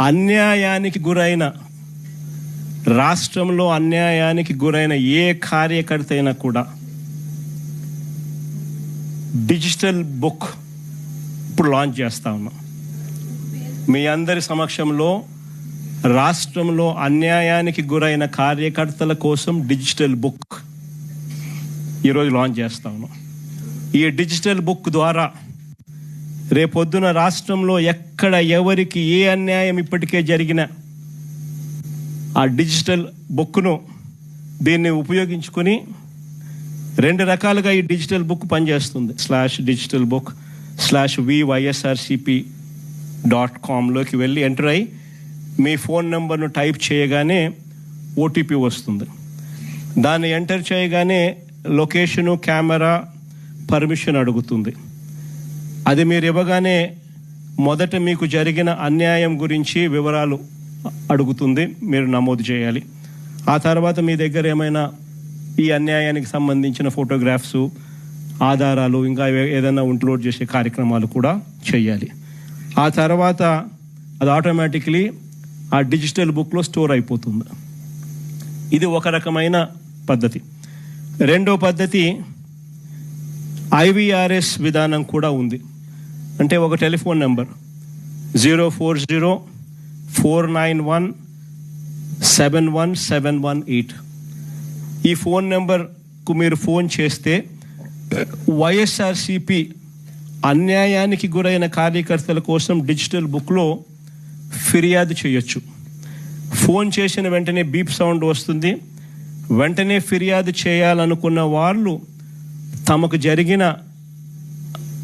అన్యాయానికి గురైన, రాష్ట్రంలో అన్యాయానికి గురైన ఏ కార్యకర్త అయినా కూడా డిజిటల్ బుక్ ఇప్పుడు లాంచ్ చేస్తా ఉన్నాం. మీ అందరి సమక్షంలో రాష్ట్రంలో అన్యాయానికి గురైన కార్యకర్తల కోసం డిజిటల్ బుక్ ఈరోజు లాంచ్ చేస్తా ఉన్నాం. ఈ డిజిటల్ బుక్ ద్వారా రేపొద్దున రాష్ట్రంలో ఎక్కడ ఎవరికి ఏ అన్యాయం ఇప్పటికే జరిగినా ఆ డిజిటల్ బుక్ను దీన్ని ఉపయోగించుకొని 2 రకాలుగా ఈ డిజిటల్ బుక్ పనిచేస్తుంది. /digitalbook/vySRCP.com లోకి వెళ్ళి ఎంటర్ అయ్యి మీ ఫోన్ నెంబర్ను టైప్ చేయగానే ఓటీపీ వస్తుంది. దాన్ని ఎంటర్ చేయగానే లొకేషను, కెమెరా, పర్మిషన్ అడుగుతుంది. అది మీరు ఇవ్వగానే మొదట మీకు జరిగిన అన్యాయం గురించి వివరాలు అడుగుతుంది, మీరు నమోదు చేయాలి. ఆ తర్వాత మీ దగ్గర ఏమైనా ఈ అన్యాయానికి సంబంధించిన ఫోటోగ్రాఫ్స్, ఆధారాలు, ఇంకా ఏదైనా అప్లోడ్ చేసే కార్యక్రమాలు కూడా చేయాలి. ఆ తర్వాత అది ఆటోమేటిక్లీ ఆ డిజిటల్ బుక్లో స్టోర్ అయిపోతుంది. ఇది ఒక రకమైన పద్ధతి. రెండో పద్ధతి IVRS విధానం కూడా ఉంది. అంటే ఒక టెలిఫోన్ నెంబర్ 04049171718. ఈ ఫోన్ నెంబర్కు మీరు ఫోన్ చేస్తే వైఎస్ఆర్సిపి అన్యాయానికి గురైన కార్యకర్తల కోసం డిజిటల్ బుక్లో ఫిర్యాదు చేయొచ్చు. ఫోన్ చేసిన వెంటనే బీప్ సౌండ్ వస్తుంది. వెంటనే ఫిర్యాదు చేయాలనుకున్న వాళ్ళు తమకు జరిగిన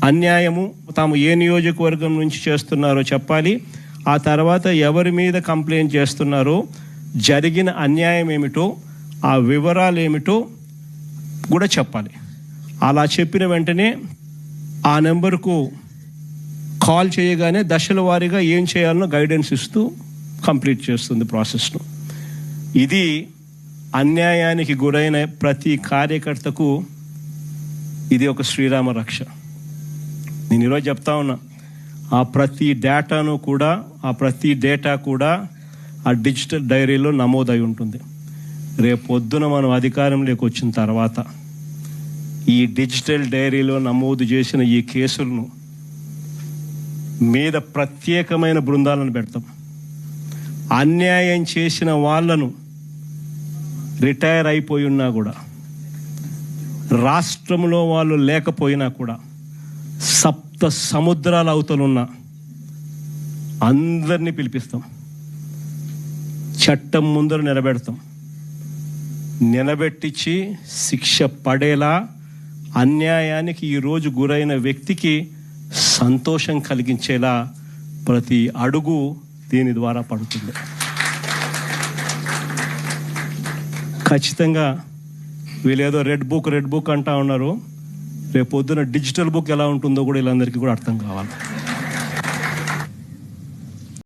అన్యాయము, తాము ఏ నియోజకవర్గం నుంచి చేస్తున్నారో చెప్పాలి. ఆ తర్వాత ఎవరి మీద కంప్లైంట్ చేస్తున్నారో, జరిగిన అన్యాయం ఏమిటో, ఆ వివరాలు ఏమిటో కూడా చెప్పాలి. అలా చెప్పిన వెంటనే ఆ నెంబర్కు కాల్ చేయగానే దశల వారీగా ఏం చేయాలనో గైడెన్స్ ఇస్తూ కంప్లీట్ చేస్తుంది ప్రాసెస్ను. ఇది అన్యాయానికి గురైన ప్రతి కార్యకర్తకు ఇది ఒక శ్రీరామ రక్ష. నేను ఈరోజు చెప్తా ఉన్నా, ఆ ప్రతి డేటా కూడా ఆ డిజిటల్ డైరీలో నమోదై ఉంటుంది. రేపొద్దున మనం అధికారంలోకి వచ్చిన తర్వాత ఈ డిజిటల్ డైరీలో నమోదు చేసిన ఈ కేసులను మీద ప్రత్యేకమైన బృందాలను పెడతాం. అన్యాయం చేసిన వాళ్ళను రిటైర్ అయిపోయి ఉన్నా కూడా, రాష్ట్రంలో వాళ్ళు లేకపోయినా కూడా, 7 సముద్రాల అవతలున్న అందరినీ పిలిపిస్తాం. చట్టం ముందర నిలబెడతాం. నిలబెట్టించి శిక్ష పడేలా అన్యాయానికి ఈరోజు గురైన వ్యక్తికి సంతోషం కలిగించేలా ప్రతి అడుగు దీని ద్వారా పడుతుంది. ఖచ్చితంగా వీళ్ళేదో రెడ్ బుక్ అంటా ఉన్నారు. రేపు పొద్దున డిజిటల్ బుక్ ఎలా ఉంటుందో కూడా వీళ్ళందరికీ కూడా అర్థం కావాలి.